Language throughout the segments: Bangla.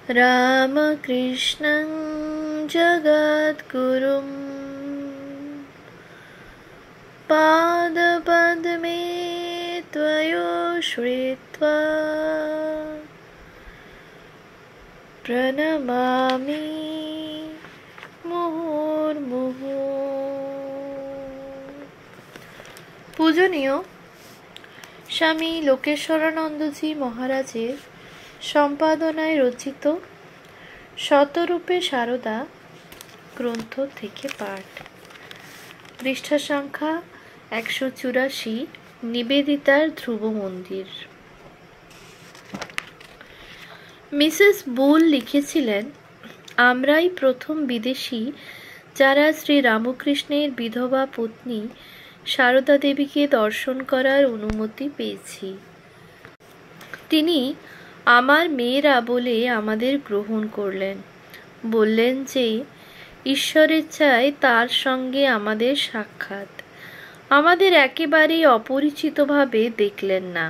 रामकृष्णं जगद्गुरुं पादपद्मे त्वयोश्रित्वा प्रणमामि मुहुर्मुहुः। पूजनीय स्वामी लोकेश्वरानंदजी महाराजेर सम्पादनाय रचित शतरूपे शारदा ग्रंथ थेके पाठ, पृष्ठा संख्या 184, निवेदितार ध्रुव मंदिर। मिसेस बुल लिखेছিলেন, আমরাই প্রথম বিদেশী যারা শ্রী রামকৃষ্ণের বিধবা পত্নী সারদা দেবীকে দর্শন করার অনুমতি পেয়েছি। তিনি আমার মেয়েরা বলে আমাদের গ্রহণ করলেন, বললেন যে ঈশ্বরের চাই তার সঙ্গে আমাদের সাক্ষাৎ। আমাদের একেবারেই অপরিচিতভাবে দেখলেন না।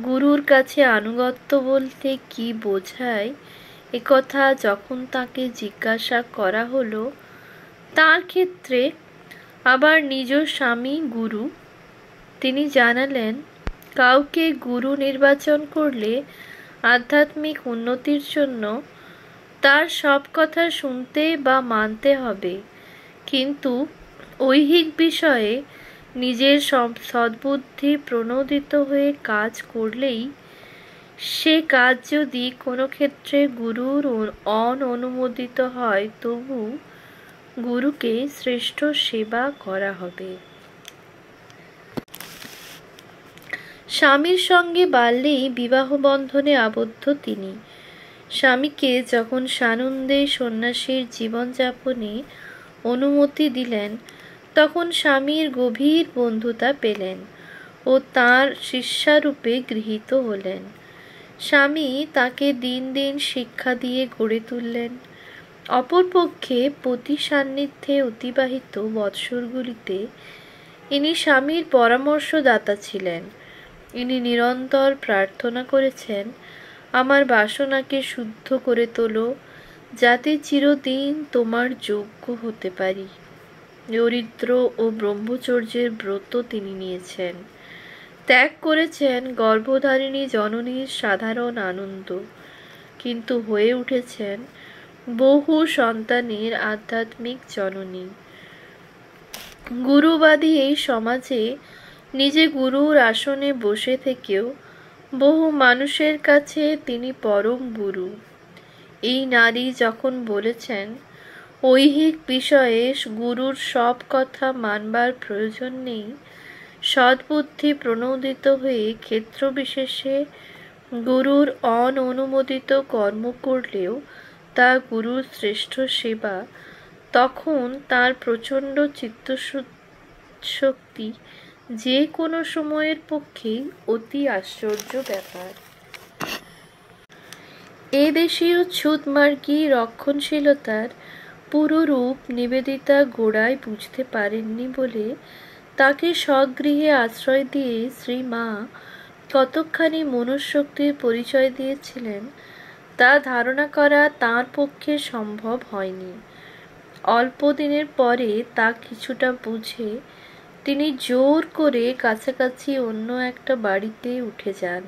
গুরুর কাছে আনুগত্য বলতে কি বোঝায় একথা যখন তাকে জিজ্ঞাসা করা হলো, তার ক্ষেত্রে আবার নিজ স্বামী গুরু, তিনি জানালেন, কাউকে গুরু নির্বাচন করলে আধ্যাত্মিক উন্নতির জন্য তার সব কথা শুনতে বা মানতে হবে, কিন্তু ঐহিক বিষয়ে নিজের সদ্বুদ্ধি প্রণোদিত হয়ে কাজ করলেই, সে কাজ যদি কোনো ক্ষেত্রে গুরুর অননুমোদিত হয়, তবু গুরুকে শ্রেষ্ঠ সেবা করা হবে। স্বামীর সঙ্গে বাল্যেই বিবাহ বন্ধনে আবদ্ধ তিনি। স্বামীকে যখন সানন্দে সন্ন্যাসীর জীবনযাপনে অনুমতি দিলেন, তখন স্বামীর গভীর বন্ধুতা পেলেন ও তাঁর শিষ্যারূপে গৃহীত হলেন। স্বামী তাকে দিন দিন শিক্ষা দিয়ে গড়ে তুললেন। অপরপক্ষে পতি সান্নিধ্যে অতিবাহিত বৎসরগুলিতে ইনি স্বামীর পরামর্শদাতা ছিলেন। ইনি নিরন্তর প্রার্থনা করেছেন, আমার বাসনাকে শুদ্ধ করে তোলো, যাতে চিরদিন তোমার যোগ্য হতে পারি। দরিদ্র ও ব্রহ্মচর্যের ব্রত তিনি নিয়েছেন। ত্যাগ করেছেন গর্ভধারিণী জননীর সাধারণ আনন্দ, কিন্তু হয়ে উঠেছেন বহু সন্তানের আধ্যাত্মিক জননী। গুরুবাদী এই সমাজে নিজে গুরুর আসনে বসে থেকেও বহু মানুষের কাছে তিনি পরম গুরু। এই নারী যখন বলেছেন, ঐহিক বিষয়ে গুরুর সব কথা মানবার প্রয়োজন নেই, সদ্বুদ্ধি প্রণোদিত হয়ে ক্ষেত্রবিশেষে গুরুর অননুমোদিত কর্ম করলেও তা গুরুর শ্রেষ্ঠ সেবা, তখন তার প্রচণ্ড চিত্তশক্তি যে কোনো সময়ের পক্ষেই অতি আশ্চর্য ব্যাপার। এ দেশীয় ছুতমার্গী রক্ষণশীলতার পুরো রূপ নিবেদিতা গোড়ায় বুঝতে পারেননি বলে তাকে স্বগৃহে আশ্রয় দিয়ে শ্রীমা কতকখানি মনুষ্যশক্তির পরিচয় দিয়েছিলেন, তা ধারণা করা তাঁর পক্ষে সম্ভব হয়নি। অল্প দিনের পরে তা কিছুটা বুঝে তিনি জোর করে কাছাকাছি অন্য একটা বাড়িতে উঠে যান।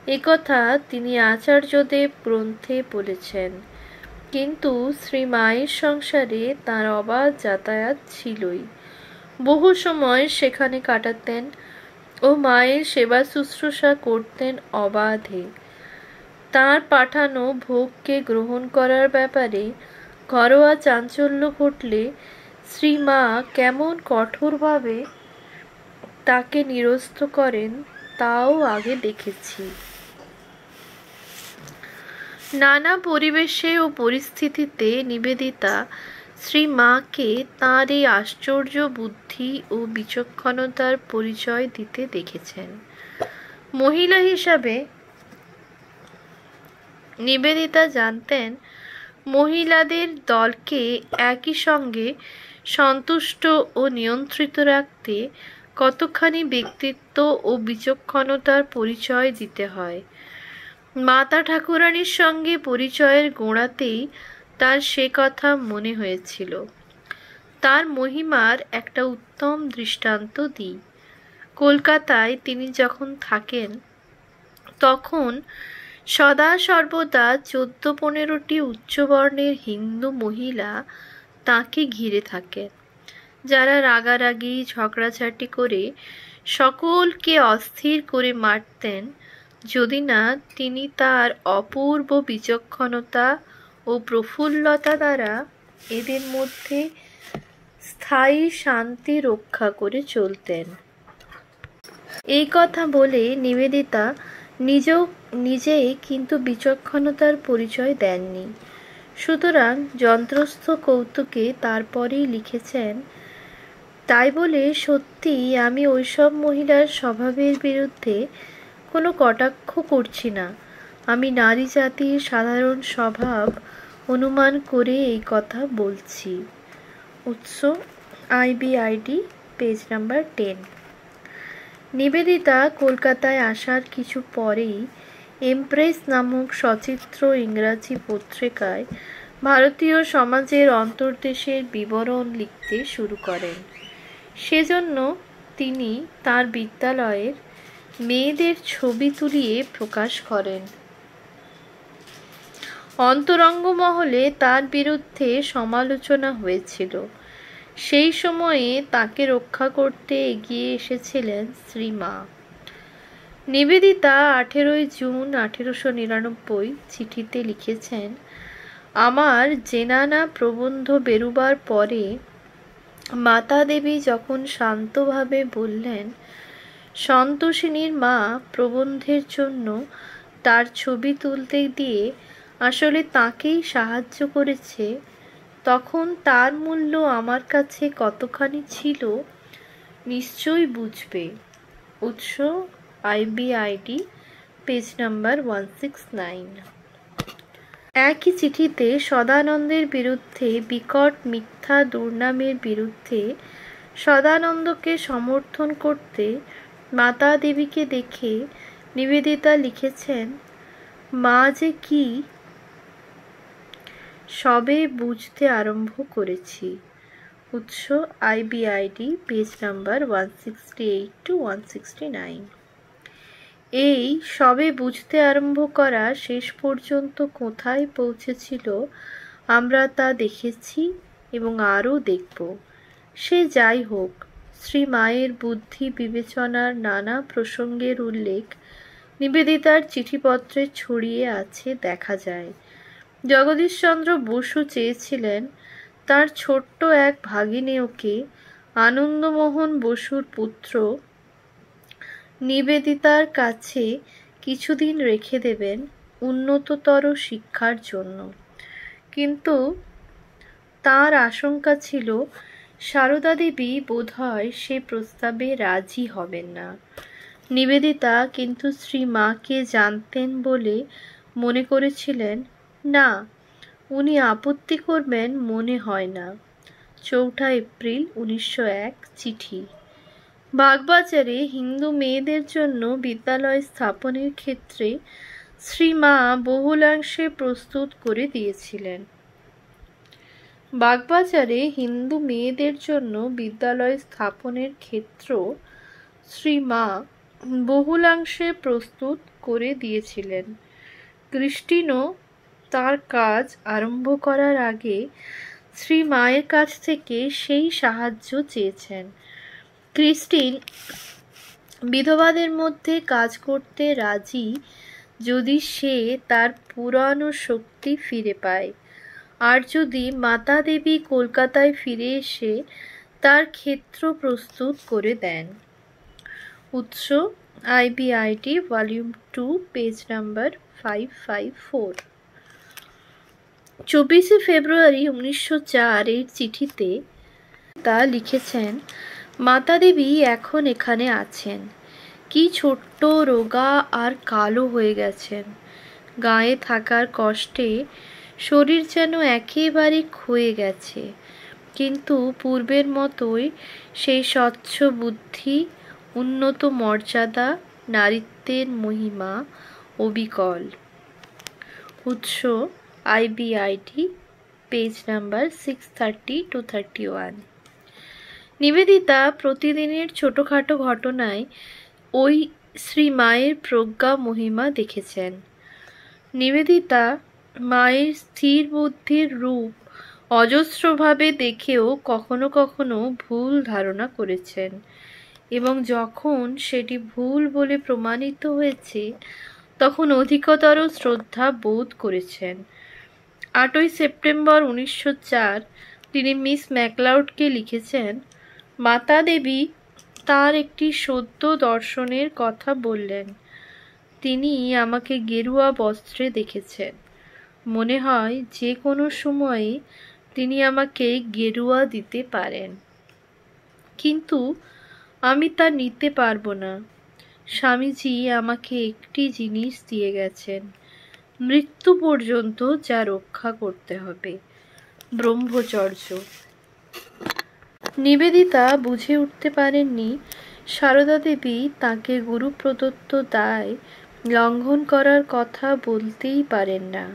একথা তিনি আচার্যদেব গ্রন্থে বলেছেন, কিন্তু শ্রী মায়ের সংসারে তাঁর অবাধ যাতায়াত ছিলই। বহু সময় সেখানে কাটাতেন ও মায়ের সেবা শুশ্রূষা করতেন অবাধে। তাঁর পাঠানো ভোগকে গ্রহণ করার ব্যাপারে ঘরোয়া চাঞ্চল্য ঘটলে শ্রীমা কেমন কঠোরভাবে তাকে নিরস্ত করেন, তাও আগে দেখেছি। নানা পরিবেশে ও পরিস্থিতিতে নিবেদিতা শ্রীমাকে তাঁর এই আশ্চর্য বুদ্ধি ও বিচক্ষণতার পরিচয় দিতে দেখেছেন। মহিলা হিসাবে নিবেদিতা জানতেন, মহিলাদের দলকে একই সঙ্গে সন্তুষ্ট ও নিয়ন্ত্রিত রাখতে কতখানি ব্যক্তিত্ব ও বিচক্ষণতার পরিচয় দিতে হয়। মাতা ঠাকুরানীর সঙ্গে পরিচয়ের গোড়াতেই তার সে কথা মনে হয়েছিল। তার মহিমার একটা উত্তম দৃষ্টান্ত দিই। কলকাতায় তিনি যখন থাকেন তখন সদা সর্বদা 14-15টি উচ্চবর্ণের হিন্দু মহিলা তাকে ঘিরে থাকেন, যারা রাগারাগি ঝগড়াঝাটি করে সকলকে অস্থির করে মারতেন যদি না তিনি তার অপূর্ব বিচক্ষণতা ও প্রফুল্লতা দ্বারা এদের মধ্যে স্থায়ী শান্তি রক্ষা করে চলতেন। এই কথা বলে নিবেদিতা নিজেই কিন্তু বিচক্ষণতার পরিচয় দেননি। সুতরাং যন্ত্রস্থ কৌতুকে তারপরেই লিখেছেন, তাই বলে সত্যি আমি ওইসব মহিলার স্বভাবের বিরুদ্ধে কোনো কটাক্ষ করছি না। আমি নারী জাতির সাধারণ স্বভাব অনুমান করে এই কথা বলছি। উৎস IBID, পেজ নাম্বার 10। নিবেদিতা কলকাতায় আসার কিছু পরেই এমপ্রেস নামক সচিত্র ইংরাজি পত্রিকায় ভারতীয় সমাজের অন্তর্দেশের বিবরণ লিখতে শুরু করেন। সেজন্য তিনি তার বিদ্যালয়ের মেয়েদের ছবি তুলিয়ে প্রকাশ করেন। অন্তরঙ্গ মহলে তার বিরুদ্ধে সমালোচনা হয়েছিল। সেই সময়ে তাকে রক্ষা করতে এগিয়ে এসেছিলেন শ্রীমা। নিবেদিতা 18 জুন 1899 চিঠিতে লিখেছেন, আমার জেনানা প্রবন্ধ বেরুবার পরে মাতা দেবী যখন শান্তভাবে বললেন সন্তোষিনীর মা প্রবন্ধের জন্য তার ছবি তুলতে দিয়ে আসলে তাকেই সাহায্য করেছে, তখন তার মূল্য আমার কাছে কতখানি ছিল নিশ্চয়ই বুঝবে। উৎস IBID, পেজ নাম্বার 169। একই চিঠিতে সদানন্দের বিরুদ্ধে বিকট মিথ্যা দুর্নামের বিরুদ্ধে সদানন্দকে সমর্থন করতে মাতা দেবীকে দেখে নিবেদিতা লিখেছেন, মা যে কি সবে বুঝতে আরম্ভ করেছি। উৎস IBID, পেজ নাম্বার 168 to 169। এই সবে বুঝতে আরম্ভ করা শেষ পর্যন্ত কোথায় পৌঁছেছিল আমরা তা দেখেছি এবং আরও দেখব। সে যাই হোক, শ্রী মায়ের বুদ্ধি বিবেচনার নানা প্রসঙ্গের উল্লেখ নিবেদিতার চিঠিপত্রে ছড়িয়ে আছে দেখা যায়। জগদীশচন্দ্র বসু চেয়েছিলেন তার ছোট্ট এক ভাগিনেয়কে আনন্দমোহন বসুর পুত্র নিবেদিতার কাছে কিছুদিন রেখে দেবেন উন্নততর শিক্ষার জন্য, কিন্তু তার আশঙ্কা ছিল সারদা দেবী বোধহয় সে প্রস্তাবে রাজি হবেন না। নিবেদিতা কিন্তু শ্রী মাকে জানতেন বলে মনে করেছিলেন না, উনি আপত্তি করবেন মনে হয় না। 4 এপ্রিল 1901 চিঠি। বাগবাজারে হিন্দু মেয়েদের জন্য বিদ্যালয় স্থাপনের ক্ষেত্রে শ্রীমা বহুলাংশে প্রস্তুত করে দিয়েছিলেন। বাগবাজারে হিন্দু মেয়েদের জন্য বিদ্যালয় স্থাপনের ক্ষেত্র শ্রীমা বহুলাংশে প্রস্তুত করে দিয়েছিলেন। ক্রিস্টিনও তার কাজ আরম্ভ করার আগে শ্রী মায়ের কাছ থেকে সেই সাহায্য চেয়েছেন। ক্রিস্টিন বিধবাদের মধ্যে কাজ করতে রাজি যদি সে তার পুরানো শক্তি ফিরে পায়, আর যদি মাতা দেবী কলকাতায় ফিরে এসে তার ক্ষেত্র প্রস্তুত করে দেন। উৎস IBID, ভলিউম 2, পেজ নাম্বার 554। 24 ফেব্রুয়ারি 1904 এর চিঠিতে তা লিখেছেন, মাতা দেবী এখন এখানে আছেন। কি ছোট্ট, রোগা আর কালো হয়ে গেছেন। গায়ে থাকার কষ্টে শরীর যেন একেবারে ক্ষয়ে গেছে, কিন্তু পূর্বের মতোই সেই স্বচ্ছ বুদ্ধি, উন্নত মর্যাদা, নারীত্বের মহিমা অবিকল। উৎস IBIT, পেজ নাম্বার 630-31। নিবেদিতা প্রতিদিনের ছোটোখাটো ঘটনায় ওই শ্রী মায়ের প্রজ্ঞা মহিমা দেখেছেন। নিবেদিতা মায়ের স্থির বুদ্ধির রূপ অজস্রভাবে দেখেও কখনো কখনো ভুল ধারণা করেছেন, এবং যখন সেটি ভুল বলে প্রমাণিত হয়েছে তখন অধিকতর শ্রদ্ধা বোধ করেছেন। 8ই সেপ্টেম্বর 1904 তিনি মিস ম্যাকলাউডকে লিখেছেন, মাতা দেবী তার একটি সদ্য দর্শনের কথা বললেন। তিনি আমাকে গেরুয়া বস্ত্রে দেখেছেন। মনে হয় যে কোনো সময়ে তিনি আমাকে গেরুয়া দিতে পারেন, কিন্তু আমি তা নিতে পারবো না। স্বামীজি আমাকে একটি জিনিস দিয়ে গেছেন, মৃত্যু পর্যন্ত যা রক্ষা করতে হবে, ব্রহ্মচর্য। নিবেদিতা বুঝে উঠতে পারেননি সারদা দেবী তাকে গুরু প্রদত্ত দায় লঙ্ঘন করার কথা বলতেই পারেন না,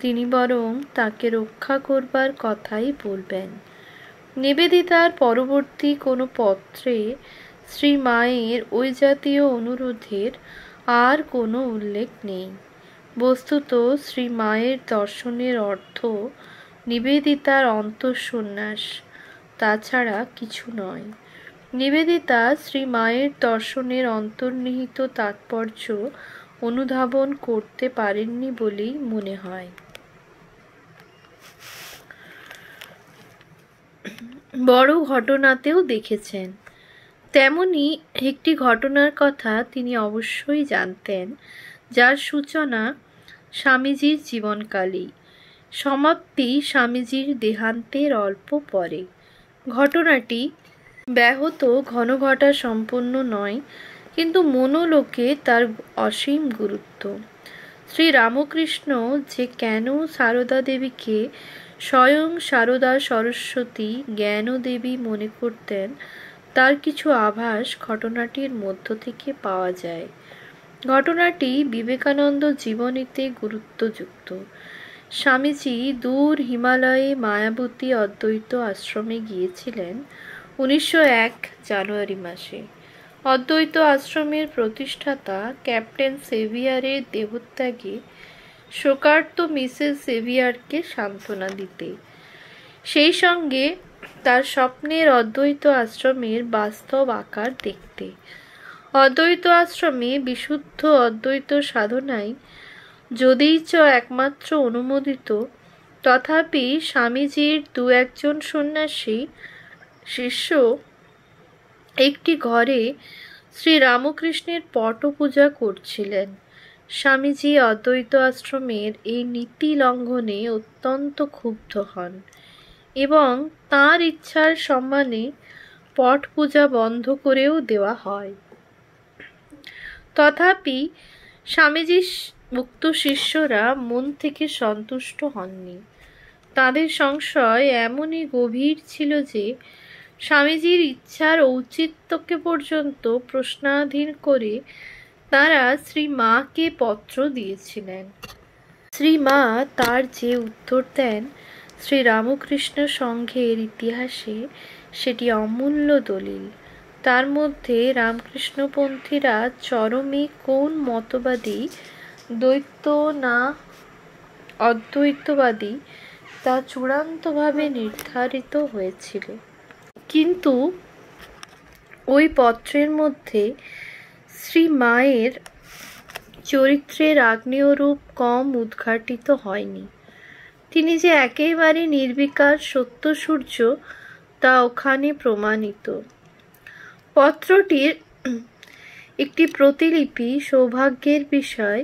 তিনি বরং তাকে রক্ষা করবার কথাই বলবেন। নিবেদিতার পরবর্তী কোনো পত্রে শ্রী মায়ের ওই জাতীয় অনুরোধের আর কোনো উল্লেখ নেই। বস্তুত শ্রী মায়ের দর্শনের অর্থ নিবেদিতার অন্তঃসন্ন্যাস, তাছাড়া কিছু নয়। নিবেদিতা শ্রী মায়ের দর্শনের অন্তর্নিহিত তাৎপর্য অনুধাবন করতে পারেননি বলেই মনে হয়। বড় ঘটনাতেও দেখেছেন। তেমনি একটি ঘটনার কথা তিনি অবশ্যই জানতেন, যার সূচনা স্বামীজির জীবনকালেই, সমাপ্তি স্বামীজির দেহান্তের অল্প পরে। ঘটনাটি ব্যাহত ঘনঘটা সম্পন্ন নয়, কিন্তু মনোলোকে তার অসীম গুরুত্ব। শ্রী রামকৃষ্ণ যে কেন সারদা দেবীকে স্বয়ং সারদা সরস্বতী জ্ঞানদেবী মনে করতেন তার কিছু আভাস ঘটনাটির মধ্য থেকে পাওয়া যায়। ঘটনাটি বিবেকানন্দ জীবনীতে গুরুত্বযুক্ত। স্বামীজি দূর হিমালয়ে মায়াবতী অদ্বৈত আশ্রমে গিয়েছিলেন 1901 জানুয়ারি মাসে। অদ্বৈত আশ্রমের প্রতিষ্ঠাতা ক্যাপ্টেন সেভিয়ারের দেহত্যাগে শোকার্ত মিসেস সেভিয়ারকে সান্ত্বনা দিতে, সেই সঙ্গে তার স্বপ্নের অদ্বৈত আশ্রমের বাস্তব আকার দেখতে। অদ্বৈত আশ্রমে বিশুদ্ধ অদ্বৈত সাধনায় যদিচ একমাত্র অনুমোদিত, তথাপি স্বামীজির দু একজন সন্ন্যাসী শিষ্য একটি ঘরে শ্রী রামকৃষ্ণের পটপূজা করছিলেন। স্বামীজি অদ্বৈত আশ্রমের এই নীতি লঙ্ঘনে অত্যন্ত ক্ষুব্ধ হন এবং তাঁর ইচ্ছার সম্মানে পট পূজা বন্ধ করেও দেওয়া হয়। তথাপি স্বামীজির মুক্ত শিষ্যরা মন থেকে সন্তুষ্ট হননি। তাদের সংশয় এমনই গভীর ছিল যে স্বামীজির ইচ্ছার ঔচিত্যকে পর্যন্ত প্রশ্নাধীন করে তারা শ্রী মাকে পত্র দিয়েছিলেন। শ্রী মা তার যে উত্তর দেন শ্রী রামকৃষ্ণ সংঘের ইতিহাসে সেটি অমূল্য দলিল। তার মধ্যে রামকৃষ্ণপন্থীরা চরমে কোন মতবাদী, দ্বৈত না অদ্বৈতবাদী, তা চূড়ান্তভাবে নির্ধারিত হয়েছিল। কিন্তু ওই পত্রের মধ্যে শ্রী মায়ের চরিত্রের আগ্নেয় রূপ কম উদ্ঘাটিত হয়নি। তিনি যে একেবারে নির্বিকার সত্যসূর্য তা ওখানে প্রমাণিত। পত্রটির একটি প্রতিলিপি সৌভাগ্যের বিষয়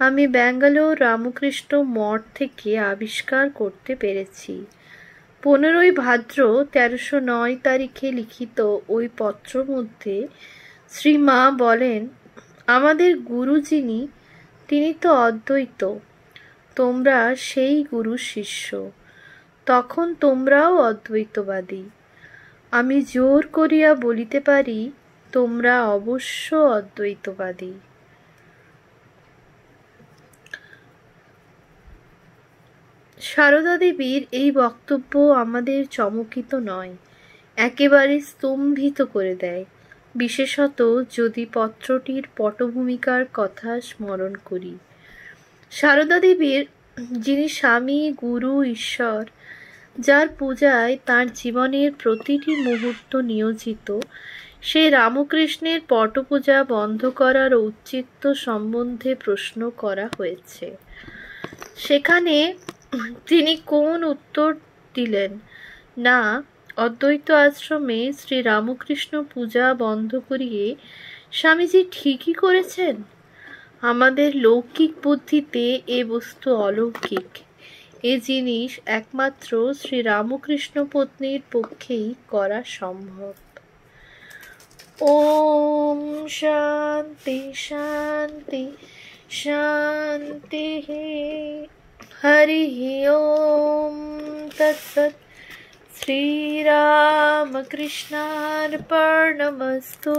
আমি ব্যাঙ্গালোর রামকৃষ্ণ মঠ থেকে আবিষ্কার করতে পেরেছি। 15ই ভাদ্র 1309 তারিখে লিখিত ওই পত্র মধ্যে শ্রী মা বলেন, আমাদের গুরু যিনি তিনি তো অদ্বৈত, তোমরা সেই গুরু শিষ্য, তখন তোমরাও অদ্বৈতবাদী। আমি জোর করিয়া বলিতে পারি তোমরা অবশ্য অদ্বৈতবাদী। সারদা দেবীর এই বক্তব্য আমাদের চমকিত নয়, একেবারে স্তম্ভিত করে দেয়, বিশেষত যদি পত্রটির পটভূমিকার কথা স্মরণ করি। সারদা দেবীর, যিনি স্বামী, গুরু, ঈশ্বর, যার পূজায় তাঁর জীবনের প্রতিটি মুহূর্ত নিয়োজিত, সেই রামকৃষ্ণের পটপূজা বন্ধ করার ঔচিত্য সম্বন্ধে প্রশ্ন করা হয়েছে। সেখানে তিনি কোন উত্তর দিলেন? না, অদ্বৈত আশ্রমে শ্রী রামকৃষ্ণ পূজা বন্ধ করিয়ে স্বামীজি ঠিকই করেছেন। আমাদের লৌকিক বুদ্ধিতে এ বস্তু অলৌকিক। এ জিনিস একমাত্র শ্রী রামকৃষ্ণ পত্নীর পক্ষেই করা সম্ভব। ওম শান্তি শান্তি শান্তি। হরি ওম তৎসৎ। শ্রীরামকৃষ্ণার্পণমস্তু।